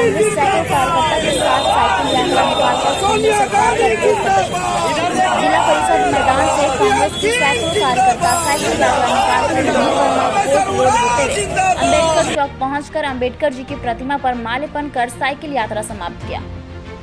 Congress cycle कार्यकर्ता के साथ साइकिल यात्रा निकालकर केंद्र सरकार का विरोध प्रदर्शन किया। जिला परिषद मैदान से कांग्रेस के सैकड़ों कार्यकर्ता साइकिल यात्रा निकालकर वीर वर्मा कोर्ट रोड होते हुए अम्बेडकर चौक पहुंचकर अम्बेडकर जी की प्रतिमा पर माल्यार्पण कर साइकिल यात्रा समाप्त किया।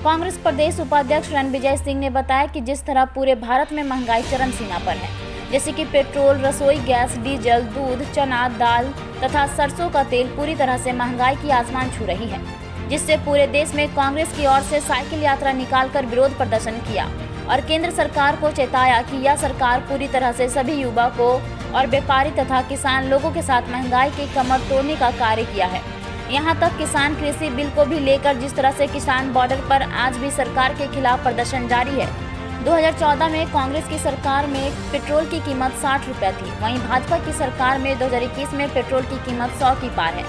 कांग्रेस प्रदेश उपाध्यक्ष रणविजय सिंह ने बताया कि जिस तरह पूरे भारत में महंगाई चरम सीमा पर है, जैसे कि पेट्रोल, रसोई गैस, डीजल, दूध, चना, दाल तथा सरसों का तेल पूरी तरह से महंगाई की आसमान छू रही है, जिससे पूरे देश में कांग्रेस की ओर से साइकिल यात्रा निकालकर विरोध प्रदर्शन किया और केंद्र सरकार को चेताया कि यह सरकार पूरी तरह से सभी युवा को और व्यापारी तथा किसान लोगों के साथ महंगाई की कमर तोड़ने का कार्य किया है। यहाँ तक किसान कृषि बिल को भी लेकर जिस तरह से किसान बॉर्डर पर आज भी सरकार के खिलाफ प्रदर्शन जारी है। 2014 में कांग्रेस की सरकार में पेट्रोल की कीमत 60 रुपये थी, वहीं भाजपा की सरकार में 2021 में पेट्रोल की कीमत 100 की पार है।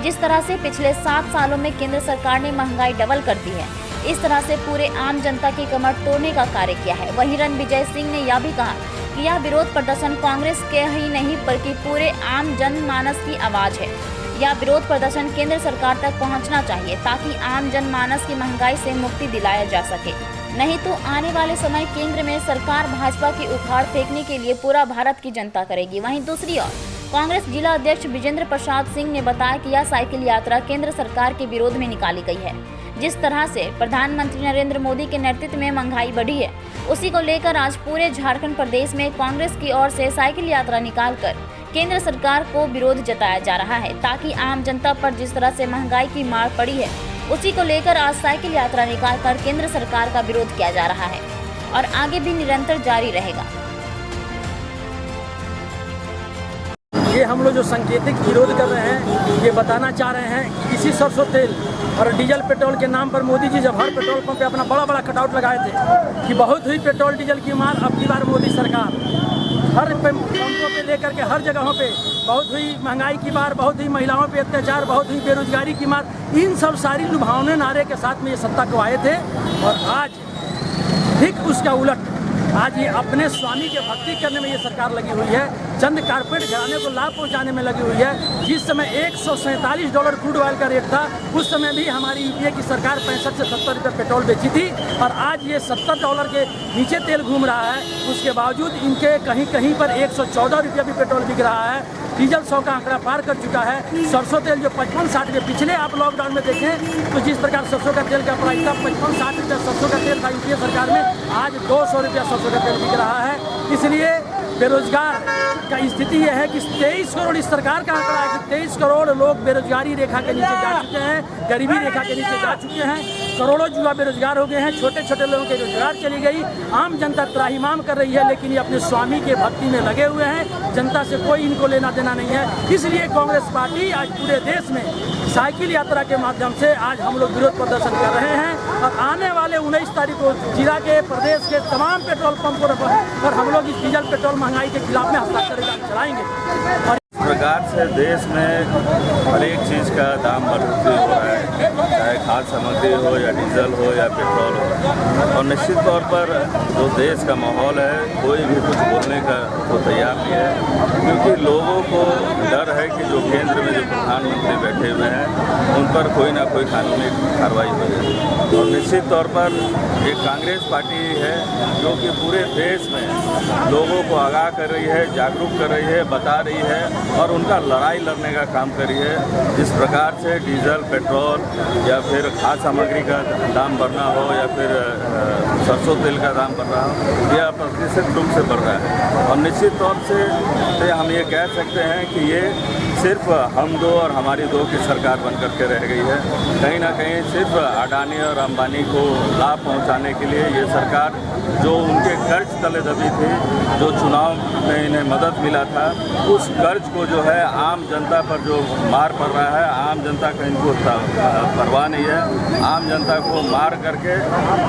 जिस तरह से पिछले 7 सालों में केंद्र सरकार ने महंगाई डबल कर दी है, इस तरह से पूरे आम जनता की कमर तोड़ने का कार्य किया है। वहीं रणविजय सिंह ने यह भी कहा कि यह विरोध प्रदर्शन कांग्रेस के ही नहीं बल्कि पूरे आम जनमानस की आवाज है। यह विरोध प्रदर्शन केंद्र सरकार तक पहुंचना चाहिए ताकि आम जनमानस की महंगाई से मुक्ति दिलाया जा सके, नहीं तो आने वाले समय केंद्र में सरकार भाजपा की उखाड़ फेंकने के लिए पूरा भारत की जनता करेगी। वहीं दूसरी ओर कांग्रेस जिला अध्यक्ष विजेंद्र प्रसाद सिंह ने बताया कि यह साइकिल यात्रा केंद्र सरकार के विरोध में निकाली गई है। जिस तरह से प्रधानमंत्री नरेंद्र मोदी के नेतृत्व में महंगाई बढ़ी है, उसी को लेकर आज पूरे झारखंड प्रदेश में कांग्रेस की ओर से साइकिल यात्रा निकालकर केंद्र सरकार को विरोध जताया जा रहा है, ताकि आम जनता पर जिस तरह से महंगाई की मार पड़ी है, उसी को लेकर आज साइकिल यात्रा निकालकर केंद्र सरकार का विरोध किया जा रहा है और आगे भी निरंतर जारी रहेगा। ये हम लोग जो सांकेतिक विरोध कर रहे हैं, ये बताना चाह रहे हैं कि इसी सरसों तेल और डीजल पेट्रोल के नाम पर मोदी जी जब हर पेट्रोल पंप पे अपना बड़ा बड़ा कटआउट लगाए थे कि बहुत हुई पेट्रोल डीजल की मार, अब की बार मोदी सरकार हर पंपों पे लेकर के हर जगहों पे बहुत हुई महंगाई की मार, बहुत हुई महिलाओं पे अत्याचार, बहुत हुई बेरोजगारी की मार। इन सब सारी लुभावने नारे के साथ में ये सत्ता को आए थे और आज ठीक उसका उलट आज ये अपने स्वामी के भक्ति करने में ये सरकार लगी हुई है, चंद कारपोरेट घराने को लाभ पहुंचाने में लगी हुई है। जिस समय $147 क्रूड ऑयल का रेट था, उस समय भी हमारी यूपीए की सरकार 65 से 70 रुपये पेट्रोल बेची थी और आज ये $70 के नीचे तेल घूम रहा है। उसके बावजूद इनके कहीं कहीं पर 114 रुपये भी पेट्रोल बिक रहा है। डीजल 100 का आंकड़ा पार कर चुका है। सरसों तेल जो 55-60 रुपये, पिछले आप लॉकडाउन में देखें तो जिस प्रकार सरसों का तेल का प्राइस था 55-60 रुपये सरसों का तेल था यूपीए सरकार में, आज 200 रुपया सरसों का तेल बिक रहा है। इसलिए बेरोजगार का स्थिति यह है कि 23 करोड़ इस सरकार का आंकड़ा है कि 23 करोड़ लोग बेरोजगारी रेखा के नीचे जा चुके हैं, गरीबी रेखा के नीचे जा चुके हैं। करोड़ों युवा बेरोजगार हो गए हैं, छोटे छोटे लोगों के रोजगार चली गई। आम जनता त्राहिमाम कर रही है, लेकिन ये अपने स्वामी के भक्ति में लगे हुए हैं। जनता से कोई इनको लेना देना नहीं है। इसलिए कांग्रेस पार्टी आज पूरे देश में साइकिल यात्रा के माध्यम से आज हम लोग विरोध प्रदर्शन कर रहे हैं और आने वाले 19 तारीख को जिला के प्रदेश के तमाम पेट्रोल पंपों पर हम लोग इस डीजल पेट्रोल महंगाई के खिलाफ में हस्ताक्षर चलाएंगे। और इस प्रकार से देश में हर एक चीज़ का दाम बढ़ोतरी हो रहा है, चाहे खाद्य सामग्री हो या डीजल हो या पेट्रोल हो। और निश्चित तौर पर जो देश का माहौल है, कोई भी कुछ बोलने का तो तैयार नहीं है, क्योंकि लोगों को डर है कि जो केंद्र में जो प्रधानमंत्री बैठे हुए हैं उन पर कोई ना कोई कानूनी कार्रवाई हो जाए। और निश्चित तौर पर एक कांग्रेस पार्टी है जो कि पूरे देश में लोगों को आगाह कर रही है, जागरूक कर रही है, बता रही है और उनका लड़ाई लड़ने का काम करी है। जिस प्रकार से डीजल, पेट्रोल या फिर खाद्य सामग्री का दाम बढ़ना हो या फिर सरसों तेल का दाम बढ़ रहा हो, यह प्रतिशत रूप से बढ़ रहा है। और निश्चित तौर से हम ये कह सकते हैं कि ये सिर्फ हम दो और हमारी दो की सरकार बन करके रह गई है। कहीं ना कहीं सिर्फ अडानी और अंबानी को लाभ पहुंचाने के लिए ये सरकार, जो उनके कर्ज तले दबी थी, जो चुनाव में इन्हें मदद मिला था, उस कर्ज को जो है आम जनता पर जो मार पड़ रहा है, आम जनता का इनको परवाह नहीं है। आम जनता को मार करके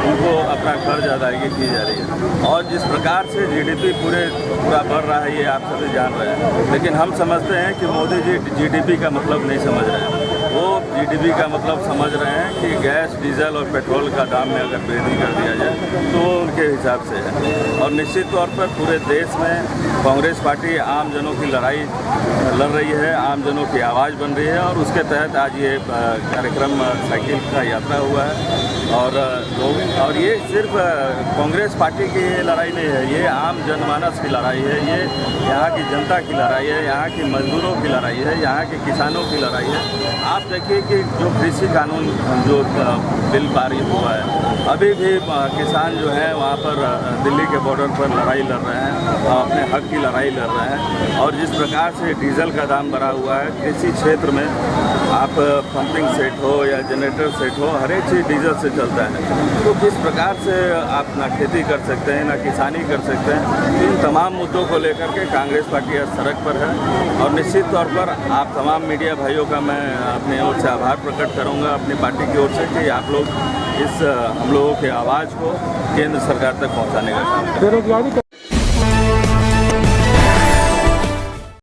उनको अपना कर्ज अदायगी की जा रही है। और जिस प्रकार से जीडीपी पूरा बढ़ रहा है, ये आप सभी जान रहे हैं, लेकिन हम समझते हैं कि मोदी जी जीडीपी का मतलब नहीं समझ रहे हैं। वो जीडीपी का मतलब समझ रहे हैं कि गैस, डीजल और पेट्रोल का दाम में अगर वृद्धि कर दिया जाए तो उनके हिसाब से है। और निश्चित तौर पर पूरे देश में कांग्रेस पार्टी आम जनों की लड़ाई लड़ रही है, आम जनों की आवाज़ बन रही है और उसके तहत आज ये कार्यक्रम साइकिल का यात्रा हुआ है। और ये सिर्फ कांग्रेस पार्टी की लड़ाई नहीं है, ये आम जनमानस की लड़ाई है, ये यहाँ की जनता की लड़ाई है, यहाँ की मजदूरों की लड़ाई है, यहाँ के किसानों की लड़ाई है। आप देखिए कि जो कृषि कानून जो बिल पारित हुआ है, अभी भी किसान जो है वहाँ पर दिल्ली के बॉर्डर पर लड़ाई लड़ रहे हैं, अपने हक की लड़ाई लड़ रहे हैं। और जिस प्रकार से डीजल का दाम बढ़ा हुआ है, कृषि क्षेत्र में आप पंपिंग सेट हो या जनरेटर सेट हो, हर एक चीज़ डीजल से चलता है। तो किस प्रकार से आप ना खेती कर सकते हैं, ना किसानी कर सकते हैं, इन तमाम मुद्दों को लेकर के कांग्रेस पार्टी आज सड़क पर है। और निश्चित तौर पर आप तमाम मीडिया भाइयों का मैं अपनी ओर से आभार प्रकट करूंगा, अपनी पार्टी की ओर से, कि आप लोग इस हम लोगों की आवाज़ को केंद्र सरकार तक पहुंचाने का काम करें।